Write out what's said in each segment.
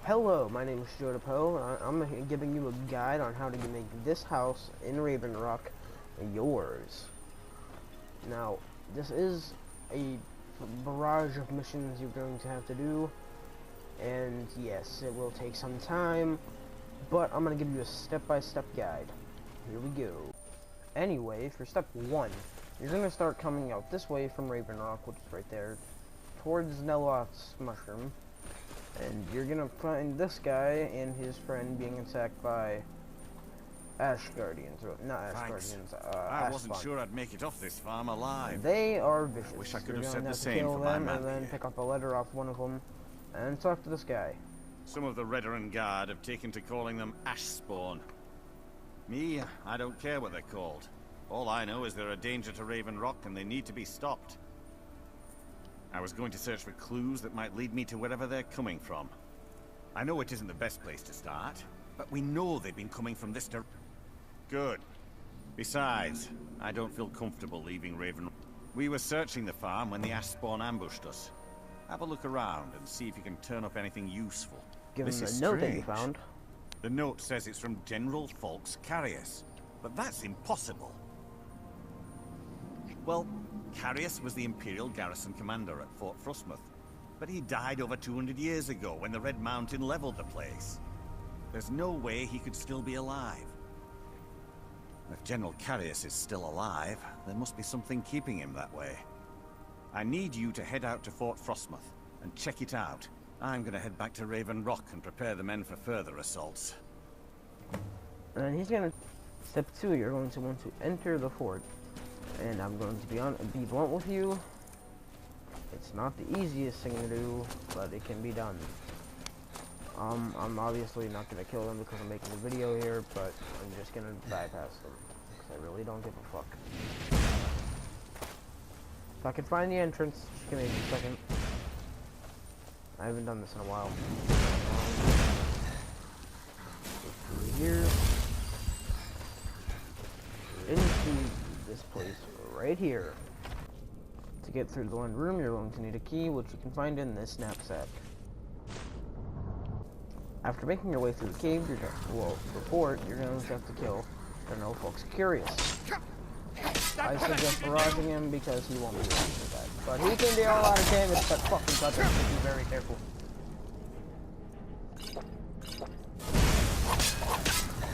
Hello, my name is JoeDaPo. I'm giving you a guide on how to make this house in Raven Rock yours. Now, this is a barrage of missions you're going to have to do, and yes, it will take some time, but I'm going to give you a step-by-step guide. Here we go. Anyway, for step 1, you're going to start coming out this way from Raven Rock, which is right there, towards Neloth's mushroom. And you're gonna find this guy and his friend being attacked by Ash Guardians, or not Ash Guardians, I wasn't sure I'd make it off this farm alive. They are vicious. Wish I could You're have said gonna the to same kill for my them man and then here. pick up a letter off one of them and talk to this guy. Some of the Redoran Guard have taken to calling them Ash Spawn. Me, I don't care what they're called. All I know is they're a danger to Raven Rock and they need to be stopped. I was going to search for clues that might lead me to wherever they're coming from. I know it isn't the best place to start, but we know they've been coming from this direction. Good. Besides, I don't feel comfortable leaving Raven. We were searching the farm when the Ash Spawn ambushed us. Have a look around and see if you can turn up anything useful. Give This him is a note that you strange. found. The note says it's from General Folks Carius, but that's impossible. Well, Carius was the Imperial garrison commander at Fort Frostmoth, but he died over 200 years ago when the Red Mountain leveled the place. There's no way he could still be alive. If General Carius is still alive, there must be something keeping him that way. I need you to head out to Fort Frostmoth and check it out. I'm gonna head back to Raven Rock and prepare the men for further assaults. And he's gonna... Step 2, you're going to want to enter the fort. And I'm going to be blunt with you. It's not the easiest thing to do, but it can be done. I'm obviously not going to kill them because I'm making a video here, but I'm just going to bypass them. Because I really don't give a fuck. If I can find the entrance, just give me a second. I haven't done this in a while. Go through here. Into this place right here. To get through the one room, you're going to need a key, which you can find in this knapsack. After making your way through the cave, the fort, you're going to have to kill General Folks Carius. I suggest barraging him because he won't be able to do that. But he can deal a lot of damage, but fucking cut him, so be very careful.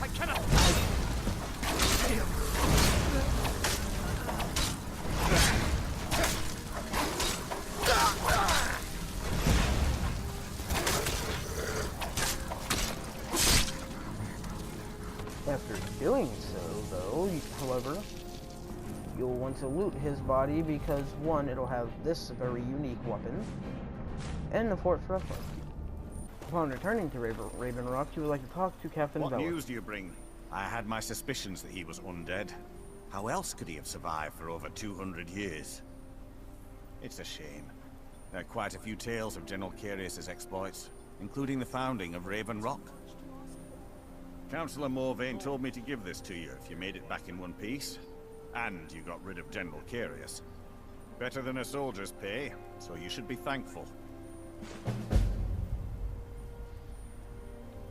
I cannot. After doing so, though, however, you'll want to loot his body because, one, it'll have this very unique weapon, and the Fort Frostmoth. Upon returning to Raven Rock, you would like to talk to Captain What Bella. news do you bring? I had my suspicions that he was undead. How else could he have survived for over 200 years? It's a shame. There are quite a few tales of General Carius' exploits, including the founding of Raven Rock. Councillor Morvain told me to give this to you if you made it back in one piece. And you got rid of General Carius. Better than a soldier's pay, so you should be thankful.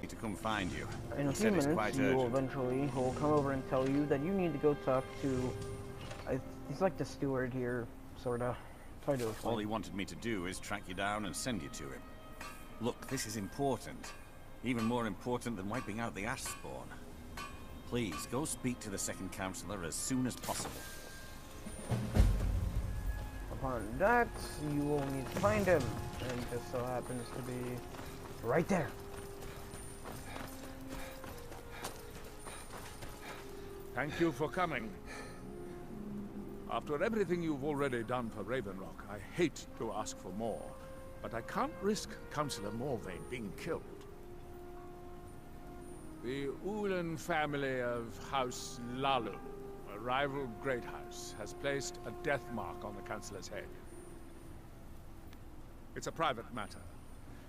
Need to come find you. In a He few said it's minutes, quite you will urgent. eventually, he'll come over and tell you that you need to go talk to, he's like the steward here, sorta. Try to explain. All he wanted me to do is track you down and send you to him. Look, this is important. Even more important than wiping out the Ash Spawn. Please, go speak to the second counselor as soon as possible. Upon that, you will need to find him, and it just so happens to be right there. Thank you for coming. After everything you've already done for Raven Rock, I hate to ask for more, but I can't risk Councillor Morvain being killed. The Ulan family of House Lalu, a rival great house, has placed a death mark on the Councillor's head. It's a private matter.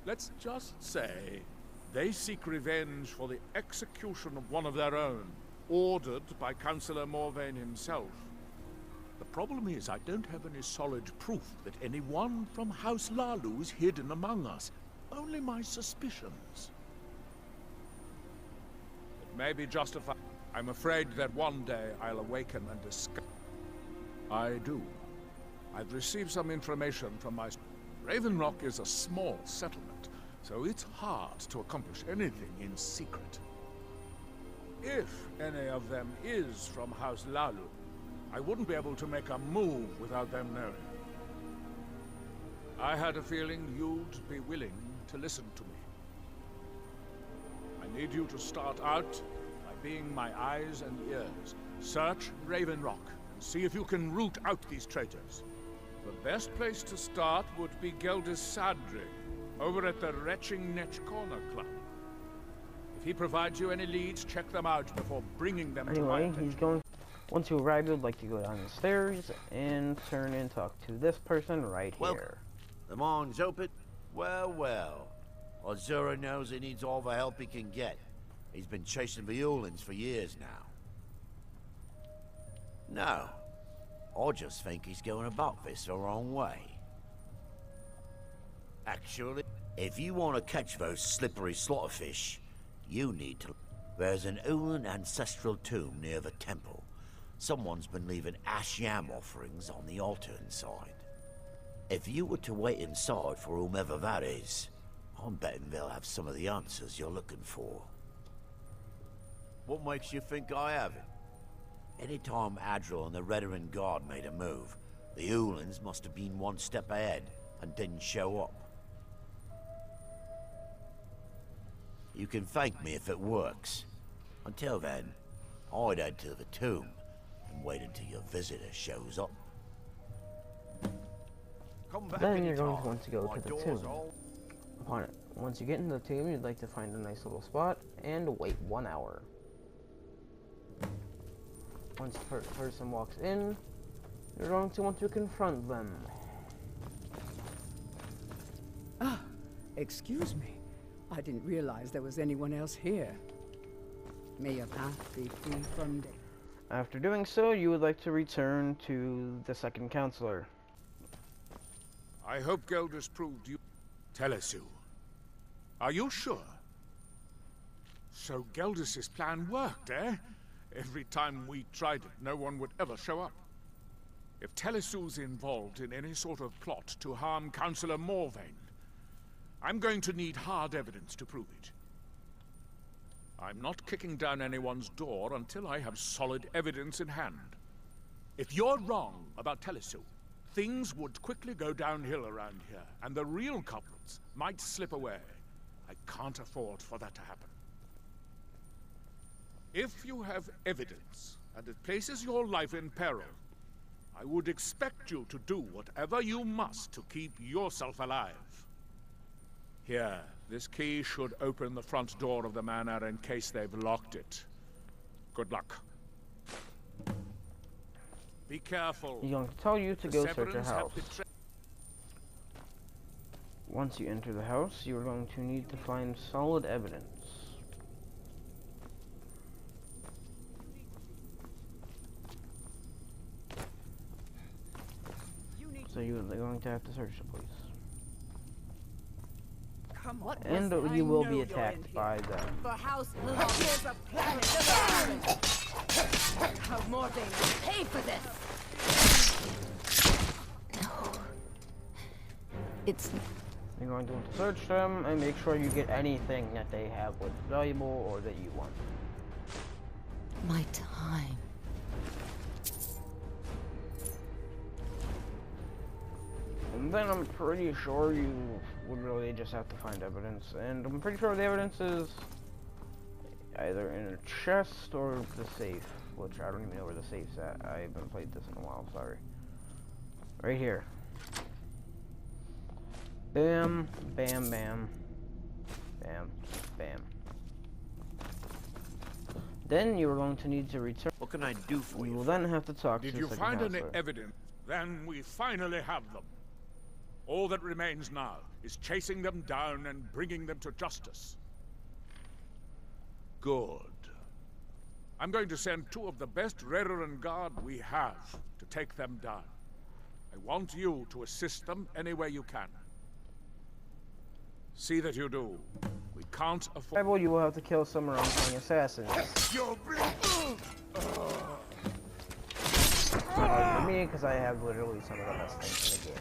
Let's just say they seek revenge for the execution of one of their own, ordered by Councillor Morvain himself. The problem is I don't have any solid proof that anyone from House Lalu is hidden among us. only my suspicions. It may be justified. I'm afraid that one day I'll awaken and discover. I do. I've received some information from my... Raven Rock is a small settlement, so it's hard to accomplish anything in secret. If any of them is from House Lalu, I wouldn't be able to make a move without them knowing. I had a feeling you'd be willing to listen to me. I need you to start out by being my eyes and ears. Search Raven Rock and see if you can root out these traitors. The best place to start would be Geldis Sadri, over at the Retching Netch Corner Club. If he provides you any leads, check them out before bringing them to my attention. He's going... Once you arrive, you'd like to go down the stairs and turn and talk to this person right here. The mine's open? Well, well. Azura knows he needs all the help he can get. He's been chasing the Ulans for years now. No. I just think he's going about this the wrong way. Actually, if you want to catch those slippery slaughterfish, you need to... There's an Ulan ancestral tomb near the temple. Someone's been leaving ash yam offerings on the altar inside. If you were to wait inside for whomever that is, I'm betting they'll have some of the answers you're looking for. What makes you think I haven't? Anytime Adril and the Redoran Guard made a move, the Ulans must have been one step ahead and didn't show up. You can thank me if it works. Until then, I'd head to the tomb and wait until your visitor shows up. Then you're going to want to go to the tomb. Once you get into the tomb, you'd like to find a nice little spot and wait 1 hour. Once the person walks in, you're going to want to confront them. Ah, excuse me. I didn't realize there was anyone else here. May your path be free from danger. After doing so, you would like to return to the second counselor. I hope Geldis proved you... Telesu. Are you sure? So Geldis' plan worked, eh? Every time we tried it, no one would ever show up. If Telesu's involved in any sort of plot to harm Councillor Morvain, I'm going to need hard evidence to prove it. I'm not kicking down anyone's door until I have solid evidence in hand. If you're wrong about Telesu, things would quickly go downhill around here, and the real culprits might slip away. I can't afford for that to happen. If you have evidence, and it places your life in peril, I would expect you to do whatever you must to keep yourself alive. Here, this key should open the front door of the manor in case they've locked it. Good luck. Be careful. He's going to tell you to go search a house. Once you enter the house, you are going to need to find solid evidence. So you're going to have to search the place. And you will be attacked by them. For House here's a planet of how more they will pay for this. No. It's... You're going to want to search them and make sure you get anything that they have that's valuable or that you want. My time. And then I'm pretty sure you would really just have to find evidence. And I'm pretty sure the evidence is either in a chest or the safe. Which I don't even know where the safe's at. I haven't played this in a while, sorry. Right here. Bam, bam, bam. Bam, bam. Then you are going to need to return. What can I do for you? You will then have to talk to Did the you second find any counselor. evidence? Then we finally have them. All that remains now is chasing them down and bringing them to justice. Good. I'm going to send 2 of the best Redoran Guard we have to take them down. I want you to assist them any way you can. See that you do. We can't afford... Tribal, you will have to kill some wrong-playing assassins. Hard for me, because I have literally some of the best things in the game.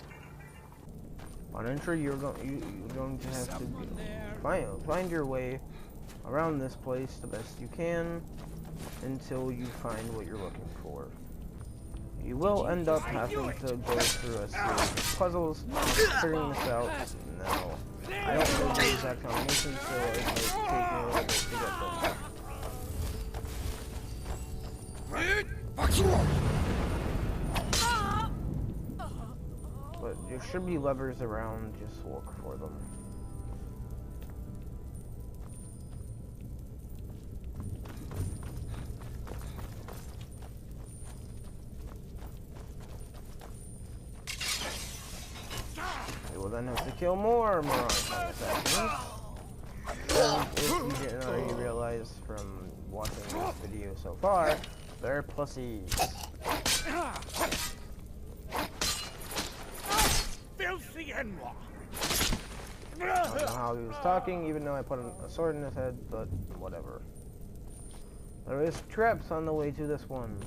On entry, you're going to have to find your way around this place the best you can until you find what you're looking for. You will end up having to go through a series of puzzles, figuring this out. Now, I don't know the exact combination, so it might take me a little bit to get them. But there should be levers around, just look for them. You will then have to kill more assassins. And if you didn't already realize from watching this video so far, they're pussies. Filthy Enwa! I don't know how he was talking, even though I put a sword in his head, but whatever. There is traps on the way to this one.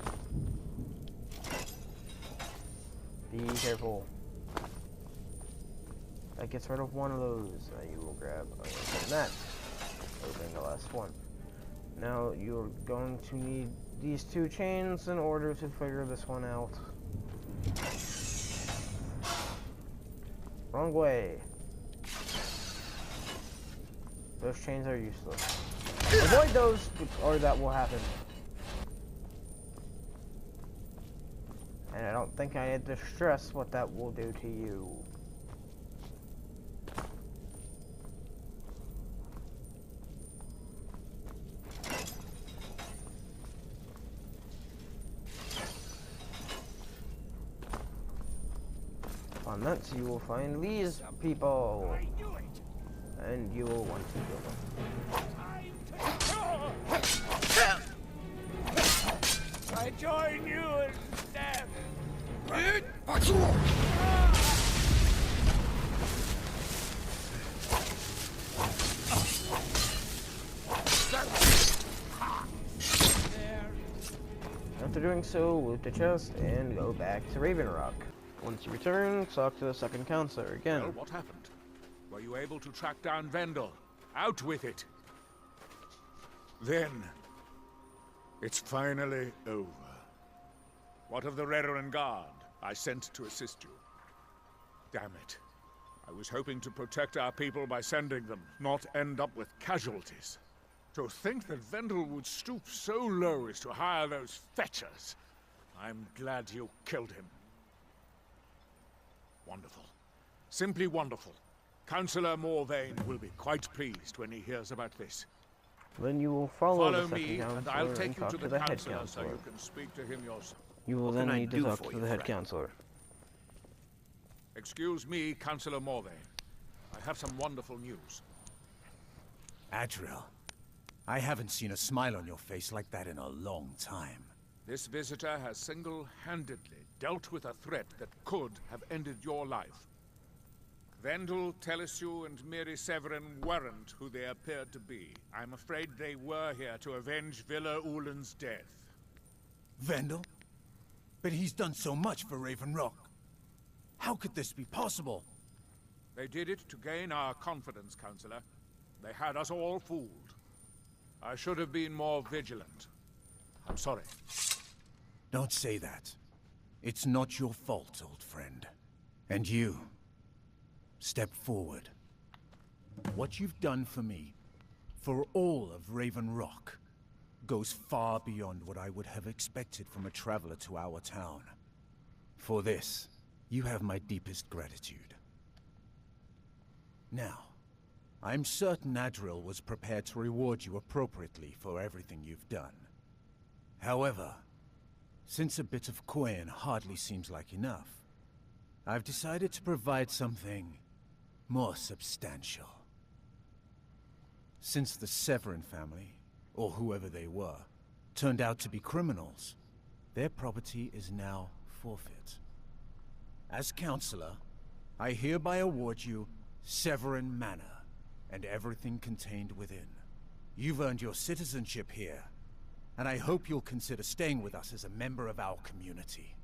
Be careful. That gets rid of one of those. You will grab that. Opening the last one. Now you're going to need these two chains in order to figure this one out. Wrong way. Those chains are useless. Avoid those, or that will happen. And I don't think I had to stress what that will do to you. On that, you will find these people, and you will want to kill them. I join you in death. After doing so, loot the chest and go back to Raven Rock. Once you return, talk to the second counselor again. Well, what happened? Were you able to track down Vendel? Out with it! Then, it's finally over. What of the Reverend Guard I sent to assist you? Damn it. I was hoping to protect our people by sending them, not end up with casualties. To think that Vendel would stoop so low as to hire those fetchers. I'm glad you killed him. Wonderful. Simply wonderful. Councillor Morvain will be quite pleased when he hears about this. Then you will follow the me, second and I'll counselor take and you talk to to the the head councillor so counselor. you can speak to him yourself. You will What then can I need to do talk for to you, the head friend? counselor. Excuse me, Councillor Morvain. I have some wonderful news. Adriel, I haven't seen a smile on your face like that in a long time. This visitor has single-handedly dealt with a threat that could have ended your life. Vendel, Telesue, and Miri Severin weren't who they appeared to be. I'm afraid they were here to avenge Villa Ulen's death. Vendel? But he's done so much for Raven Rock. How could this be possible? They did it to gain our confidence, Councillor. They had us all fooled. I should have been more vigilant. I'm sorry. Don't say that. It's not your fault, old friend. And you, step forward. What you've done for me, for all of Raven Rock, goes far beyond what I would have expected from a traveler to our town. For this, you have my deepest gratitude. Now, I'm certain Adriel was prepared to reward you appropriately for everything you've done. However, since a bit of coin hardly seems like enough, I've decided to provide something more substantial. Since the Severin family, or whoever they were, turned out to be criminals, their property is now forfeit. As Counselor, I hereby award you Severin Manor, and everything contained within. You've earned your citizenship here, and I hope you'll consider staying with us as a member of our community.